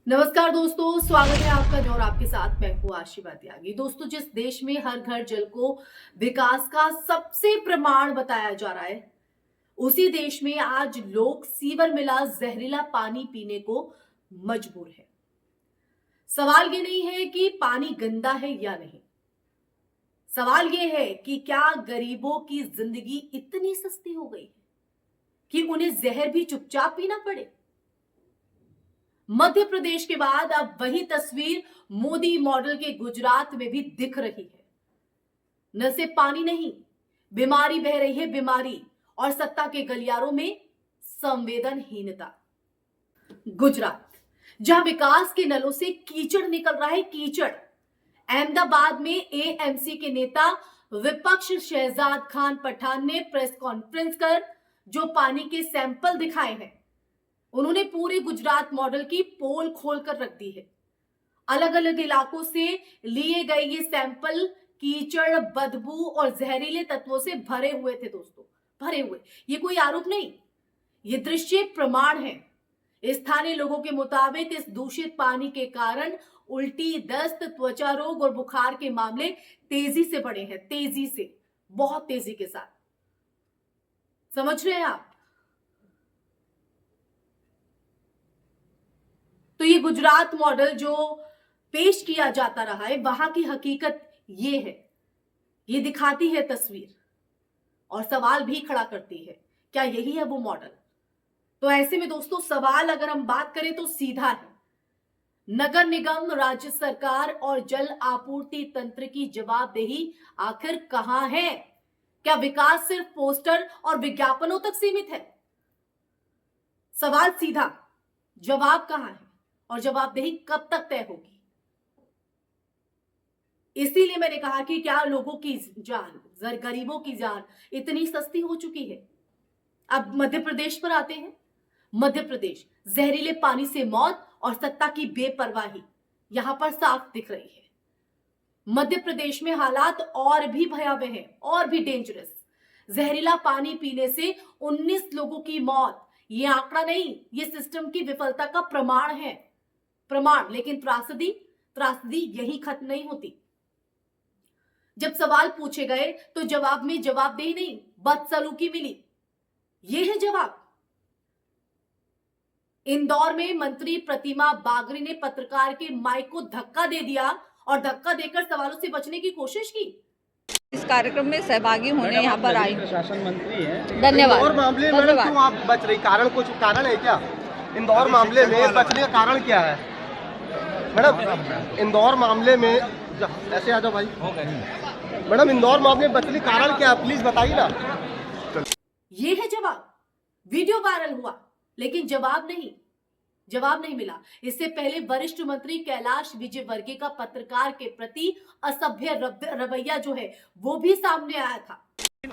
नमस्कार दोस्तों, स्वागत है आपका और आपके साथ मैं हूं आशीर्वाद त्यागी। दोस्तों, जिस देश में हर घर जल को विकास का सबसे प्रमाण बताया जा रहा है, उसी देश में आज लोग सीवर मिला जहरीला पानी पीने को मजबूर है। सवाल ये नहीं है कि पानी गंदा है या नहीं, सवाल ये है कि क्या गरीबों की जिंदगी इतनी सस्ती हो गई है कि उन्हें जहर भी चुपचाप पीना पड़े। मध्य प्रदेश के बाद अब वही तस्वीर मोदी मॉडल के गुजरात में भी दिख रही है। न सिर्फ पानी नहीं, बीमारी बह रही है, बीमारी और सत्ता के गलियारों में संवेदनहीनता। गुजरात, जहां विकास के नलों से कीचड़ निकल रहा है, कीचड़। अहमदाबाद में एएमसी के नेता विपक्ष शहजाद खान पठान ने प्रेस कॉन्फ्रेंस कर जो पानी के सैंपल दिखाए हैं, उन्होंने पूरे गुजरात मॉडल की पोल खोलकर रख दी है। अलग अलग इलाकों से लिए गए ये सैंपल कीचड़, बदबू और जहरीले तत्वों से भरे हुए थे दोस्तों, भरे हुए। ये कोई आरोप नहीं, ये दृश्य प्रमाण है। स्थानीय लोगों के मुताबिक इस दूषित पानी के कारण उल्टी, दस्त, त्वचा रोग और बुखार के मामले तेजी से बढ़े हैं, तेजी से, बहुत तेजी के साथ। समझ रहे हैं आप? तो ये गुजरात मॉडल जो पेश किया जाता रहा है, वहां की हकीकत ये है, ये दिखाती है तस्वीर और सवाल भी खड़ा करती है, क्या यही है वो मॉडल? तो ऐसे में दोस्तों, सवाल अगर हम बात करें तो सीधा है। नगर निगम, राज्य सरकार और जल आपूर्ति तंत्र की जवाबदेही आखिर कहां है? क्या विकास सिर्फ पोस्टर और विज्ञापनों तक सीमित है? सवाल सीधा, जवाब कहां है और जवाबदेही कब तक तय होगी? इसीलिए मैंने कहा कि क्या लोगों की जान, गरीबों की जान इतनी सस्ती हो चुकी है? अब मध्य प्रदेश पर आते हैं। मध्य प्रदेश, जहरीले पानी से मौत और सत्ता की बेपरवाही यहां पर साफ दिख रही है। मध्य प्रदेश में हालात और भी भयावह हैं, और भी डेंजरस। जहरीला पानी पीने से 19 लोगों की मौत, ये आंकड़ा नहीं, ये सिस्टम की विफलता का प्रमाण है, प्रमाण। लेकिन त्रासदी, त्रासदी यही खत्म नहीं होती। जब सवाल पूछे गए तो जवाब में जवाबदेही नहीं, बदसलूकी मिली। ये है जवाब। इंदौर में मंत्री प्रतिमा बागरी ने पत्रकार के माइक को धक्का दे दिया और धक्का देकर सवालों से बचने की कोशिश की। इस कार्यक्रम में सहभागी होने यहाँ पर आई। प्रशासन मंत्री है। धन्यवाद। इंदौर मामले में क्यों आप बच रही? कारण कुछ कारण है क्या? इंदौर मामले में बचने का कारण क्या है मैडम? इंदौर मामले में ऐसे आ जाओ भाई। मैडम, इंदौर मामले में बचने का कारण क्या है, प्लीज बताइए ना। ये है जवाब। वीडियो वायरल हुआ लेकिन जवाब नहीं मिला। इससे पहले वरिष्ठ मंत्री कैलाश विजयवर्गीय का पत्रकार के प्रति असभ्य रवैया जो है वो भी सामने आया था।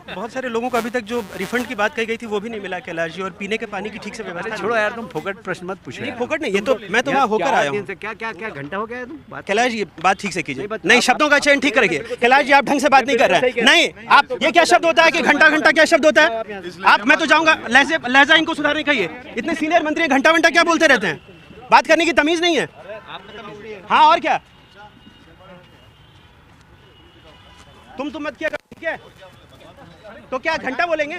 बहुत सारे लोगों को अभी तक जो रिफंड की बात कही गई थी वो भी नहीं मिला कैलाश जी, और पीने के पानी की ठीक से व्यवस्था। छोड़ो यार, तुम फोकट प्रश्न मत पूछो। नहीं, फोकट नहीं, ये तो मैं तो वहाँ होकर आया हूँ। क्या घंटा हो गया है तुम? कैलाश जी, बात ठीक से कीजिए। नहीं, शब्दों का चयन ठीक करिए। कैलाश जी, आप ढंग से बात नहीं कर रहे हैं। नहीं, आप ये क्या शब्द होता है कि घंटा घंटा क्या शब्द होता है? आप, मैं तो जाऊंगा, लहजा इनको सुधारने कहिए। इतने सीनियर मंत्री घंटा घंटा क्या बोलते रहते हैं? बात करने की तमीज नहीं है। हाँ, और क्या? तुम मत किया, ठीक है? तो क्या घंटा बोलेंगे?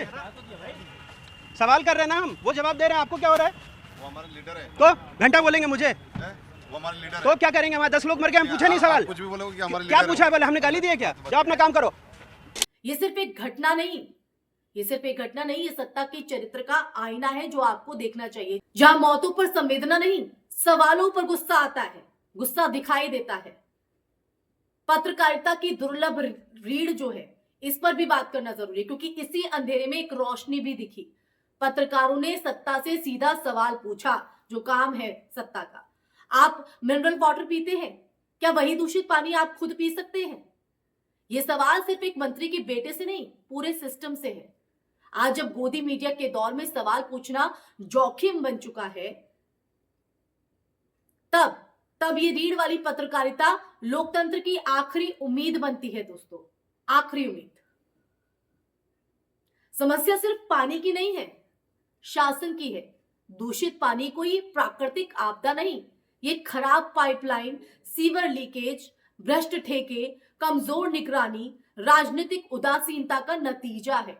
सवाल कर रहे हैं ना हम, वो जवाब दे रहे हैं। आपको क्या हो रहा है? वो हमारा लीडर है। तो घंटा बोलेंगे मुझे? वो हमारा लीडर तो क्या करेंगे? हमारे 10 लोग मर गए, हम पूछे नहीं सवाल? कुछ भी बोलोगे कि हमारा क्या लीडर पूछा है? बोले हमने गाली दी है क्या? जाओ अपना काम करो। ये सिर्फ एक घटना नहीं, ये सिर्फ एक घटना नहीं, ये सत्ता के चरित्र का आईना है जो आपको देखना चाहिए। जहां मौतों पर संवेदना नहीं, सवालों पर गुस्सा आता है, गुस्सा दिखाई देता है। पत्रकारिता की दुर्लभ रीढ़ जो है, इस पर भी बात करना जरूरी है, क्योंकि इसी अंधेरे में एक रोशनी भी दिखी। पत्रकारों ने सत्ता से सीधा सवाल पूछा, जो काम है सत्ता का। आप मिनरल वाटर पीते हैं क्या? वही दूषित पानी आप खुद पी सकते हैं? यह सवाल सिर्फ एक मंत्री के बेटे से नहीं, पूरे सिस्टम से है। आज जब गोदी मीडिया के दौर में सवाल पूछना जोखिम बन चुका है, तब ये रीढ़ वाली पत्रकारिता लोकतंत्र की आखिरी उम्मीद बनती है दोस्तों, आखिरी उम्मीद। समस्या सिर्फ पानी की नहीं है, शासन की है। दूषित पानी कोई प्राकृतिक आपदा नहीं, ये खराब पाइपलाइन, सीवर लीकेज, भ्रष्ट ठेके, कमजोर निगरानी, राजनीतिक उदासीनता का नतीजा है।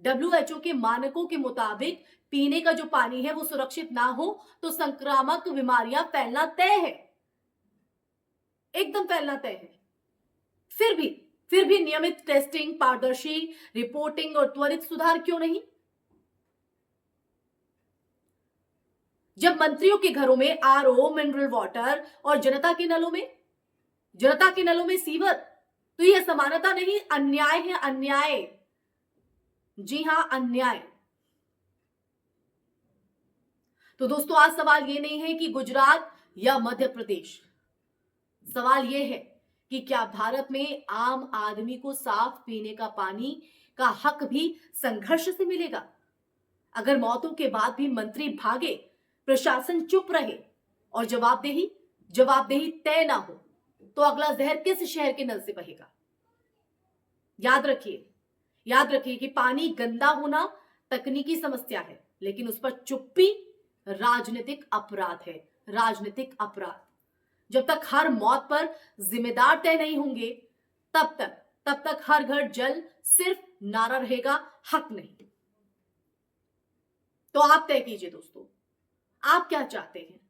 WHO के मानकों के मुताबिक पीने का जो पानी है वो सुरक्षित ना हो तो संक्रामक बीमारियां फैलना तय है, एकदम फैलना तय है। फिर भी नियमित टेस्टिंग, पारदर्शी रिपोर्टिंग और त्वरित सुधार क्यों नहीं? जब मंत्रियों के घरों में RO, मिनरल वाटर और जनता के नलों में सीवर, तो यह समानता नहीं, अन्याय है, अन्याय। जी हां, अन्याय। तो दोस्तों, आज सवाल यह नहीं है कि गुजरात या मध्य प्रदेश, सवाल यह है कि क्या भारत में आम आदमी को साफ पीने का पानी का हक भी संघर्ष से मिलेगा? अगर मौतों के बाद भी मंत्री भागे, प्रशासन चुप रहे और जवाबदेही तय ना हो, तो अगला जहर किस शहर के नल से बहेगा? याद रखिए कि पानी गंदा होना तकनीकी समस्या है, लेकिन उस पर चुप्पी राजनीतिक अपराध है, राजनीतिक अपराध। जब तक हर मौत पर जिम्मेदार तय नहीं होंगे, तब तक हर घर जल सिर्फ नारा रहेगा, हक नहीं। तो आप तय कीजिए दोस्तों, आप क्या चाहते हैं?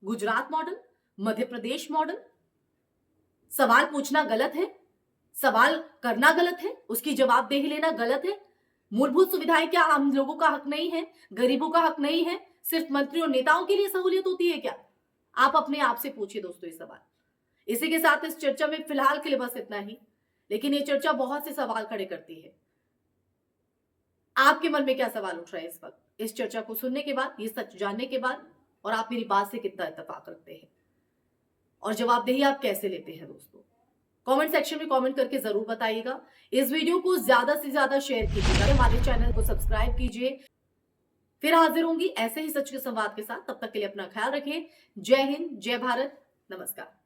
Gujarat model, Madhya Pradesh model? सवाल पूछना गलत है, सवाल करना गलत है, उसकी जवाबदेही लेना गलत है। मूलभूत सुविधाएं क्या आम लोगों का हक नहीं है? गरीबों का हक नहीं है? सिर्फ मंत्री और नेताओं के लिए सहूलियत होती है क्या? आप अपने आप से पूछिए दोस्तों ये सवाल। इसी के साथ इस चर्चा में फिलहाल के लिए बस इतना ही, लेकिन ये चर्चा बहुत से सवाल खड़े करती है। आपके मन में क्या सवाल उठ रहा है इस वक्त, इस चर्चा को सुनने के बाद, ये सच जानने के बाद, और आप मेरी बात से कितना इत्तेफाक रखते हैं और जवाबदेही आप कैसे लेते हैं दोस्तों? कमेंट सेक्शन में कमेंट करके जरूर बताइएगा। इस वीडियो को ज्यादा से ज्यादा शेयर कीजिएगा, हमारे चैनल को सब्सक्राइब कीजिए। फिर हाजिर होंगी ऐसे ही सच के संवाद के साथ। तब तक के लिए अपना ख्याल रखें। जय हिंद, जय भारत, नमस्कार।